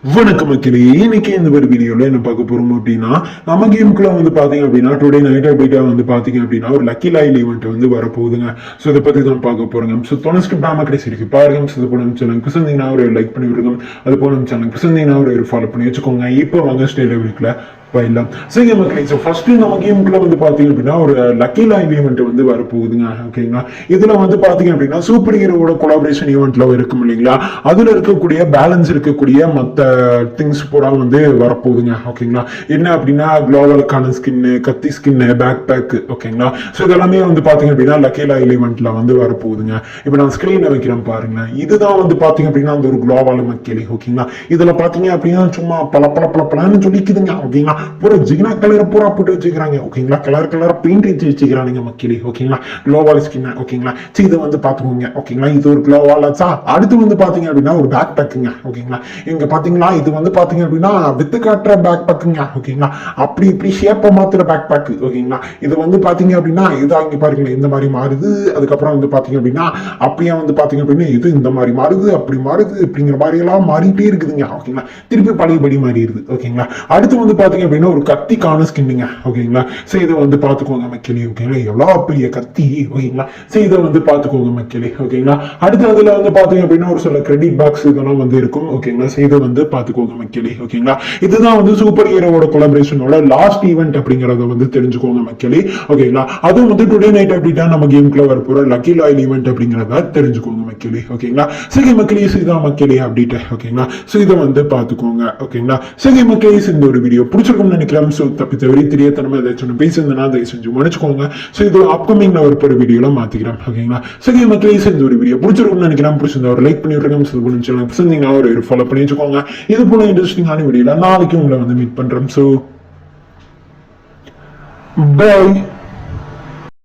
வணக்கம் மக்களே, இன்னைக்கு இந்த ஒரு வீடியோல என்ன பார்க்க போறோம் அப்படின்னா, நம்ம கேமுக்குள்ள வந்து பாத்தீங்க அப்படின்னா டுடே நைட் அப்டேட்டா வந்து பாத்தீங்க அப்படின்னா ஒரு லக்கி லாயில் ஈவெண்ட் வந்து வரப்போகுதுங்க. ஸோ இதை பத்தி தான் பார்க்க போறோங்க. ஸோ தொடர்ந்து டாமா கடைசி இருக்கு பாருங்க. ஸோ இது போல நம்ம சேனல் பிடிச்சிருந்தீங்கன்னா ஒரு லைக் பண்ணி விடுங்க. அது போல நம்ம சேனல் பிடிச்சிருந்தீங்கன்னா ஒரு ஃபாலோ பண்ணி வச்சுக்கோங்க. இப்போ வாங்க ஸ்டேட் வீக்ல போயிடலாம். சரி மக்களே, ஸோ ஃபர்ஸ்ட் நம்ம கேமுக்குள்ள வந்து பாத்தீங்க அப்படின்னா ஒரு லக்கி லாயில் ஈவெண்ட் வந்து வரப்போகுதுங்க. ஓகேங்களா, இதுல வந்து பாத்தீங்க அப்படின்னா சூப்பர் ஹீரோட கொலாபரேஷன் ஈவெண்ட்ல இருக்கும் இல்லைங்களா, அதுல இருக்கக்கூடிய பேலன்ஸ் இருக்கக்கூடிய மற்ற திங்ஸ் பூரா வந்து வரப்போகுதுங்க. ஓகேங்களா, என்ன அப்படின்னா குளோவலுக்கான ஸ்கின்னு, கத்தி ஸ்கின்னு, பேக் பேக். ஓகேங்களா, ஸோ இதெல்லாமே வந்து பாத்தீங்க அப்படின்னா லக்கி லாயில் ஈவெண்ட்ல வந்து வரப்போகுதுங்க. இப்போ நான் ஸ்கிரீன்ல வைக்கிறேன் பாருங்க. இதுதான் வந்து பாத்தீங்க அப்படின்னா அந்த ஒரு குளோவால மக்களே. ஓகேங்களா, இதுல பாத்தீங்க அப்படின்னா சும்மா பல பல பல பலன்னு சொல்லிக்குதுங்க. ஓகேங்களா, பூரா ஜிகினா கலரை பூரா போட்டு வச்சுக்கிறாங்க. ஓகேங்களா, கலர் கலரா பெயிண்ட் வச்சு வச்சுக்கிறானுங்க மக்களே. ஓகேங்களா, குளோவால் ஸ்கின். ஓகேங்களா, சரி இதை வந்து பாத்துக்கோங்க. ஓகேங்களா, இது ஒரு குளோவாலா. அடுத்து வந்து பாத்தீங்க அப்படின்னா ஒரு பேக் பேக்குங்க. ஓகேங்களா, இங்க பாத்தீங்களா இது வந்து பாத்தீங்க அப்படின்னா வித்து காட்டுற பேக் பேக்குங்க. ஓகேங்களா, அப்படி இப்படி ஷேப்பை மாத்துற பேக் பேக். ஓகேங்களா, இது வந்து பாத்தீங்க அப்படின்னா இது அங்க பாருங்க இந்த மாதிரி மாறுது. அதுக்கப்புறம் வந்து பாத்தீங்க அப்படின்னா அப்படியே வந்து பாத்தீங்க அப்படின்னா இது இந்த மாதிரி மாறுது, அப்படி மாறுது, அப்படிங்கிற மாதிரி எல்லாம் மாறிட்டே இருக்குதுங்க. ஓகேங்களா, திருப்பி பழையபடி மாறிடுது. ஓகேங்களா, அடுத்து வந்து பாத்தீங்க அப்படின்னா ஒரு கத்திக்கான ஸ்கின்னுங்க. ஓகேங்களா, சோ இதை வந்து பாத்துக்கோங்க மக்களே. ஓகேங்களா, எவ்வளவு பெரிய கத்தி. ஓகேங்களா, சோ இதை வந்து பாத்துக்கோங்க மக்களே. ஓகேங்களா, அடுத்து அதுல வந்து பாத்தீங்க அப்படின்னா ஒரு சில கிரெடிட் பாக்ஸ் இதெல்லாம் வந்து இருக்கும். ஓகேங்களா, சோ இதை வந்து பாத்துக்கோங்க மக்களே. ஓகேங்களா, இதுதான் வந்து சூப்பர் ஹீரோவோட கொலாபரேஷனோட லாஸ்ட் ஈவெண்ட் அப்படிங்கறத வந்து தெரிஞ்சுக்கோங்க மக்களே. ஓகேங்களா, அதுவும் வந்து டுடே நைட் அப்படின்னா நம்ம கேமுக்குள்ள வரப்போற லக்கி லாயில் ஈவெண்ட் அப்படிங்கறத தெரிஞ்சுக்கோங்க மக்களே. ஓகேங்களா, சரி மக்களே, இதுதான் மக்களே அப்டேட். ஓகேங்களா, சோ இதை வந்து பாத்துக்கோங்க. ஓகேங்களா, சரி மக்களே, இந்த ஒரு வீடியோ பிடிச்சிருக்கும்னு நினைக்கிறேன். ஸோ தப்பி தவறி தெரியாதனமா ஏதாச்சும் பேசியிருந்தேன்னா அதை செஞ்சு மன்னிச்சுக்கோங்க. ஸோ இது அப்கமிங்ல ஒரு வீடியோல மாத்திக்கிறேன். ஓகேங்களா, சரி மக்களே, இந்த ஒரு வீடியோ பிடிச்சிருக்கும்னு நினைக்கிறேன். பிடிச்சிருந்தா ஒரு லைக் பண்ணி விட்டுருங்க. ஒரு ஃபாலோ பண்ணி வச்சுக்கோங்க. இது போல இன்ட்ரெஸ்டிங்கான வீடியோல நாளைக்கு உங்களை வந்து மீட் பண்றேன். So by.